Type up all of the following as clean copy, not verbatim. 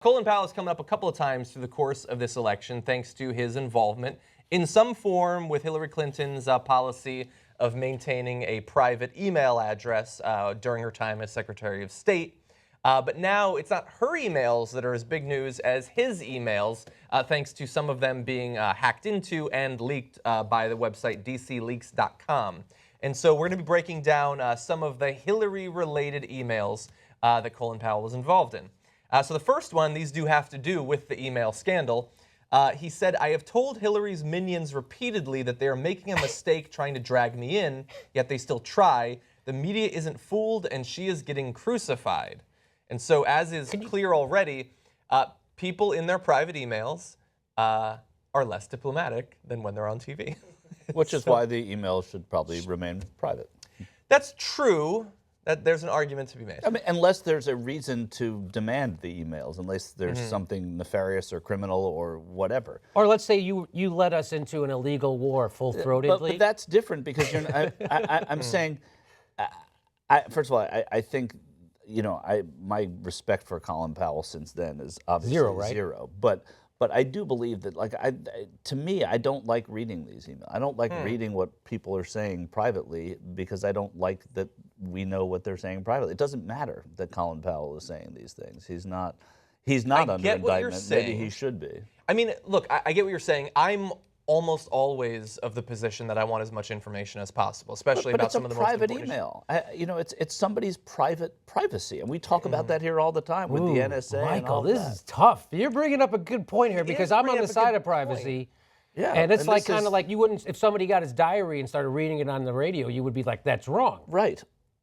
Colin Powell has come up a couple of times through the course of this election thanks to his involvement in some form with Hillary Clinton's policy of maintaining a private email address during her time as Secretary of State. But now it's not her emails that are as big news as his emails, thanks to some of them being hacked into and leaked by the website dcleaks.com. And so we're going to be breaking down some of the Hillary-related emails that Colin Powell was involved in. So the first one, these do have to do with the email scandal. He said, "I have told Hillary's minions repeatedly that they are making a mistake trying to drag me in, yet they still try. The media isn't fooled and she is getting crucified." And so as is clear already, people in their private emails are less diplomatic than when they're on TV. Which is why the emails should probably remain private. That's true. There's an argument to be made. I mean, unless there's a reason to demand the emails, unless there's something nefarious or criminal or whatever. Or let's say you led us into an illegal war full-throatedly. But that's different because you're, I'm saying, first of all, I think, you know, my respect for Colin Powell since then is obviously zero. But I do believe that, like, to me, I don't like reading these emails. I don't like reading what people are saying privately because I don't like that we know what they're saying privately. It doesn't matter that Colin Powell is saying these things. He's not under indictment. Maybe he should be. I mean, look, I get what you're saying. I'm almost always of the position that I want as much information as possible, especially about some of the most important issues. But it's a private email. You know, it's somebody's private privacy, and we talk about that here all the time with the NSA. Michael, and all this that. is tough. You're bringing up a good point here because I'm on the side of privacy. Yeah, and it's like kind of like you wouldn't, if somebody got his diary and started reading it on the radio, you would be like, that's wrong. Right.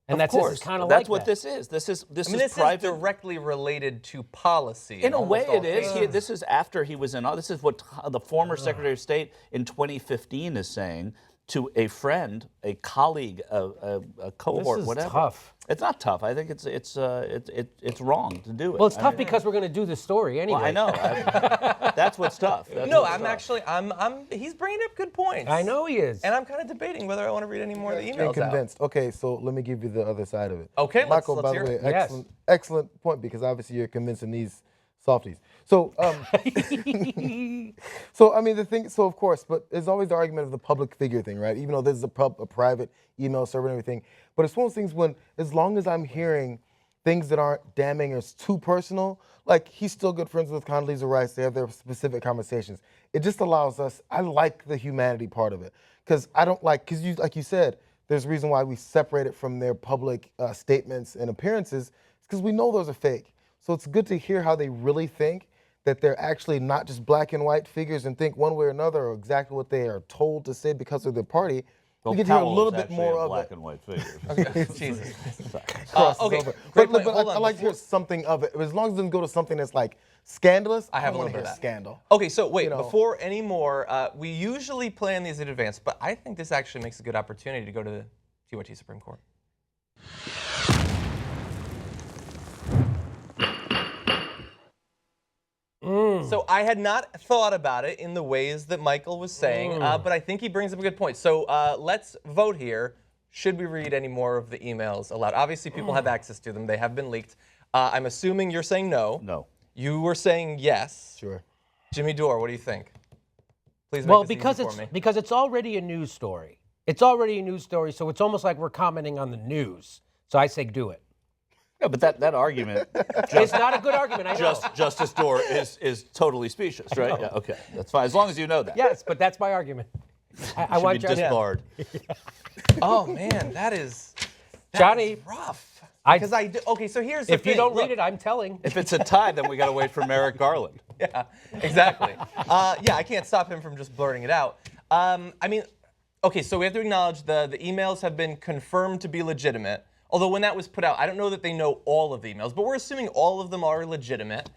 And of course. This is kind of like that's what this is. This is private. Is directly related to policy. In a way, it is. This is after he was in. This is what the former Secretary of State in 2015 is saying to a friend, a colleague, a cohort, whatever. This is tough. It's not tough. I think it's wrong to do it. Well, it's tough because we're going to do this story anyway. Well, I know. That's what's tough. He's bringing up good points. I know he is. And I'm kind of debating whether I want to read any more of the emails. I'm convinced. Okay, so let me give you the other side of it. Okay, Michael, let's by hear the way, it. excellent point, because obviously you're convincing these softies. So, so I mean, so of course, but there's always the argument of the public figure thing, right? Even though this is a private email server and everything. But it's one of those things when, as long as I'm hearing things that aren't damning or too personal, like he's still good friends with Condoleezza Rice, they have their specific conversations. It just allows us, I like the humanity part of it. Because I don't like, like you said, there's a reason why we separate it from their public statements and appearances, because we know those are fake. So it's good to hear how they really think, that they're actually not just black and white figures and think one way or another or exactly what they are told to say because of their party. Well, we get to hear a little bit more of black and white figures. Okay. Jesus. Okay. But I like to hear something of it. As long as it doesn't go to something that's like scandalous, I don't want to hear scandal. Okay, so wait, before any more, we usually plan these in advance, but I think this actually makes a good opportunity to go to the TYT Supreme Court. So I had not thought about it in the ways that Michael was saying, but I think he brings up a good point. So let's vote here. Should we read any more of the emails aloud? Obviously, people have access to them. They have been leaked. I'm assuming you're saying no. No. You were saying yes. Sure. Jimmy Dore, what do you think? Please make this easy for me. Because it's already a news story. It's already a news story, so it's almost like we're commenting on the news. So I say do it. Yeah, but that argument, it's not a good argument, I know. Justice Dore is totally specious, right? Yeah, okay, that's fine, as long as you know that. Yes, but that's my argument. I want you disbarred. Oh man, that is Johnny rough. Because okay, so here's the thing. If you don't read it, I'm telling. If it's a tie, then we got to wait for Merrick Garland. Yeah, exactly. Yeah, I can't stop him from just blurting it out. I mean, okay, so we have to acknowledge the emails have been confirmed to be legitimate. Although when that was put out, I don't know that they know all of the emails, but we're assuming all of them are legitimate.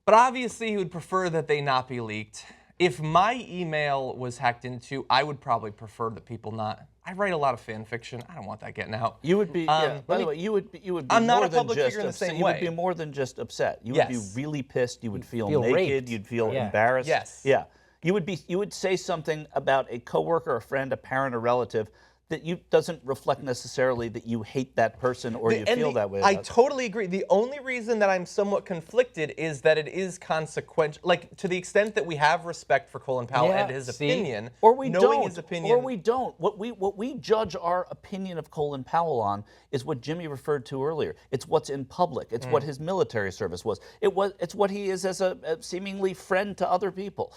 But obviously, he would prefer that they not be leaked. If my email was hacked into, I would probably prefer that people not. I write a lot of fan fiction. I don't want that getting out. You would be. By the way, you would be. I'm more not a than public just figure in the upset. same You way. would be more than just upset. You Yes. would be really pissed. You would feel Feel naked. raped. You'd feel Yeah. embarrassed. Yes. Yeah. You would say something about a coworker, a friend, a parent, a relative that you doesn't reflect necessarily that you hate that person or you feel that way about I it. totally agree. The only reason that I'm somewhat conflicted is that it is consequential. Like, to the extent that we have respect for Colin Powell Yeah, and his see? opinion, Or we knowing don't. his opinion. Or we don't. What we judge our opinion of Colin Powell on is what Jimmy referred to earlier. It's what's in public. It's what his military service was. It's what he is as a seemingly friend to other people.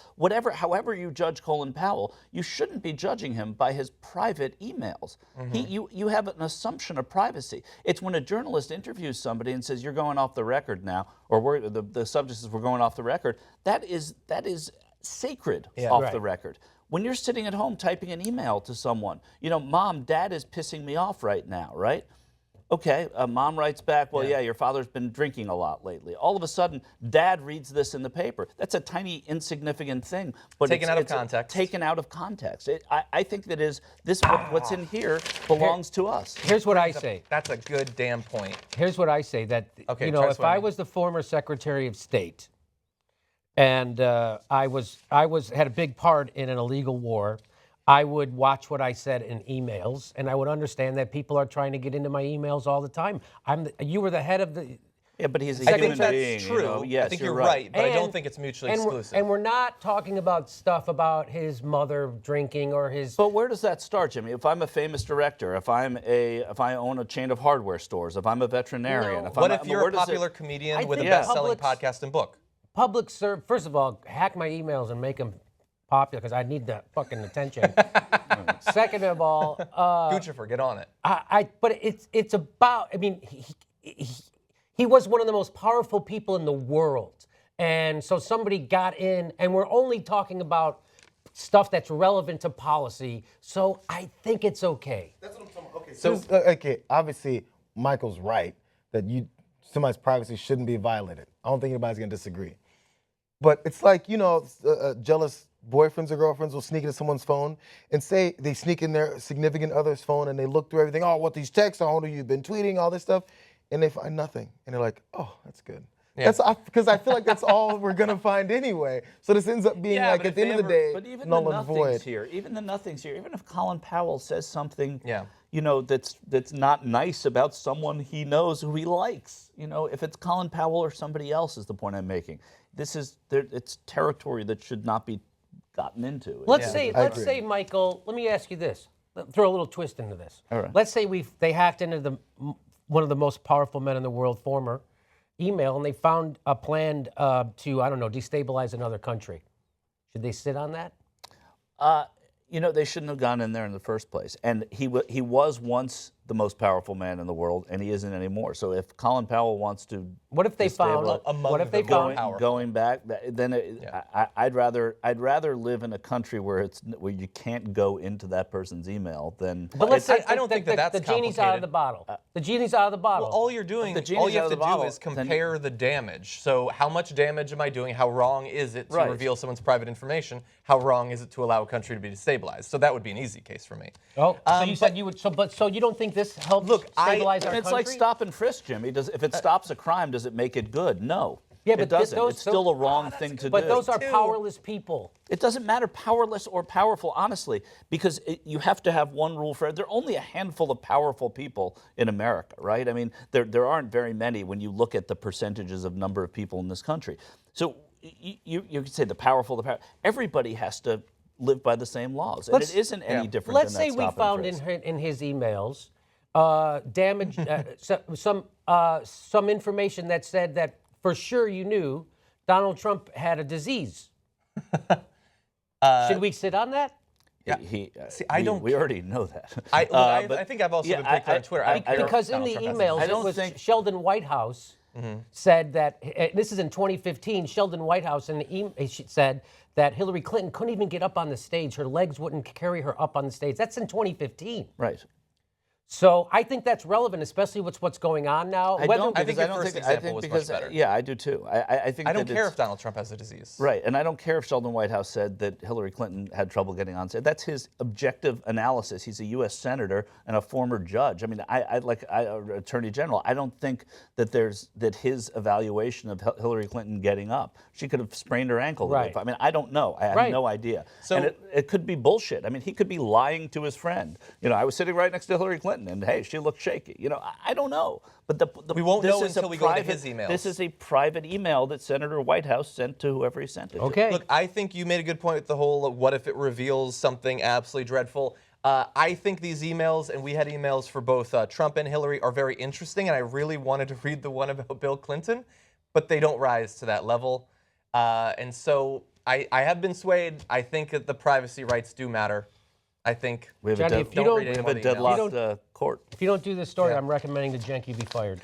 However you judge Colin Powell, you shouldn't be judging him by his private emails. You have an assumption of privacy. It's when a journalist interviews somebody and says, "You're going off the record now," or the subject says, "We're going off the record." That is sacred off Right. the record. When you're sitting at home typing an email to someone, Mom, Dad is pissing me off right now, right? Okay, Mom writes back, well, yeah, your father's been drinking a lot lately. All of a sudden, Dad reads this in the paper. That's a tiny, insignificant thing, but Taken out of it's context. Taken out of context. I think that what's in here belongs to us. Here's what I say. That's a good damn point. Here's what I say. That Okay, try if I swimming. was the former Secretary of State, and I had a big part in an illegal war, I would watch what I said in emails, and I would understand that people are trying to get into my emails all the time. You were the head of the. Yeah, but he's a I human think that's being. true. Yes, I think you're you're right, but I don't And- think it's mutually and exclusive. we're not talking about stuff about his mother drinking or his. But where does that start, Jimmy? If I'm a famous director, if I own a chain of hardware stores, if I'm a veterinarian, No. What if you're a popular comedian I with a think best-selling public's- podcast and book? First of all, hack my emails and make them popular because I need that fucking attention. Second of all, Guccifer, get on it. but it's about. I mean, he was one of the most powerful people in the world, and so somebody got in, and we're only talking about stuff that's relevant to policy. So I think it's okay. That's what I'm talking about. Okay, so okay, obviously Michael's right that somebody's privacy shouldn't be violated. I don't think anybody's gonna disagree. But it's like jealous boyfriends or girlfriends will sneak into someone's phone and say they sneak in their significant other's phone and they look through everything. Oh, what these texts? How you've been tweeting? All this stuff, and they find nothing, and they're like, oh, that's good. Yeah. Because I feel like that's all we're gonna find anyway. So this ends up being Yeah, like but at the if end of the they day, But even null the and nothings void. here, even if Colin Powell says something, Yeah. that's not nice about someone he knows who he likes, if it's Colin Powell or somebody else is the point I'm making. It's territory that should not be gotten into. Let's agree. say, Michael. Let me ask you this. Throw a little twist into this. All right. Let's say they hacked into one of the most powerful men in the world, former email, and they found a plan to destabilize another country. Should they sit on that? They shouldn't have gone in there in the first place. And he was once the most powerful man in the world, and he isn't anymore. So if Colin Powell wants to, What if they found? Among What if they the found? powerful. going back, then I'd rather live in a country where you can't go into that person's email than. But let's say I don't think that's the genie's out of complicated. the bottle. The genie's out of the bottle. Well, all you're doing, the genie's all you out have of to the bottle, do is then- compare the damage. So how much damage am I doing? How wrong is it to Right. reveal someone's private information? How wrong is it to allow a country to be destabilized? So that would be an easy case for me. so you said you would. So you don't think this helps stabilize our It's country? like stop and frisk, Jimmy. If it stops a crime, does it make it good? No. Yeah, it but doesn't. those- It's still a wrong thing to do. But those are powerless people. It doesn't matter powerless or powerful, honestly, because you have to have one rule for it. There are only a handful of powerful people in America, right? I mean, there aren't very many when you look at the percentages of number of people in this country. So you could say the power. Everybody has to live by the same laws, and it isn't any different Let's than that say we stop and found frisk. in his emails damage, some information that said that for sure you knew Donald Trump had a disease. Should we sit on that? We already know that. I think I've also been picked on Twitter. I don't care Because if in the Donald Trump has emails, a it don't was think- Sheldon Whitehouse said that, this is in 2015, Sheldon Whitehouse in the said that Hillary Clinton couldn't even get up on the stage. Her legs wouldn't carry her up on the stage. That's in 2015. Right. So I think that's relevant, especially with what's going on now. I don't, I think because your first example was much better. Yeah, I do too. I think I don't that care it's- if Donald Trump has a disease. Right, and I don't care if Sheldon Whitehouse said that Hillary Clinton had trouble getting on set. That's his objective analysis. He's a U.S. senator and a former judge. I mean, Attorney General. I don't think that his evaluation of Hillary Clinton getting up. She could have sprained her ankle. Right. I mean, I don't know. I have Right. no idea. So- and it could be bullshit. I mean, he could be lying to his friend. You know, I was sitting right next to Hillary Clinton, and hey, she looked shaky. You know, I don't know. But We won't this know is a until we go into private- his emails. This is a private email that Senator Whitehouse sent to whoever he sent it to. Okay. Look, I think you made a good point with the whole what if it reveals something absolutely dreadful. I think these emails, and we had emails for both Trump and Hillary, are very interesting, and I really wanted to read the one about Bill Clinton, but they don't rise to that level. And so I have been swayed. I think that the privacy rights do matter. I think We have Johnny, a, if you don't- we have a deadlocked court. If you don't do this story, I'm recommending that Jenke be fired.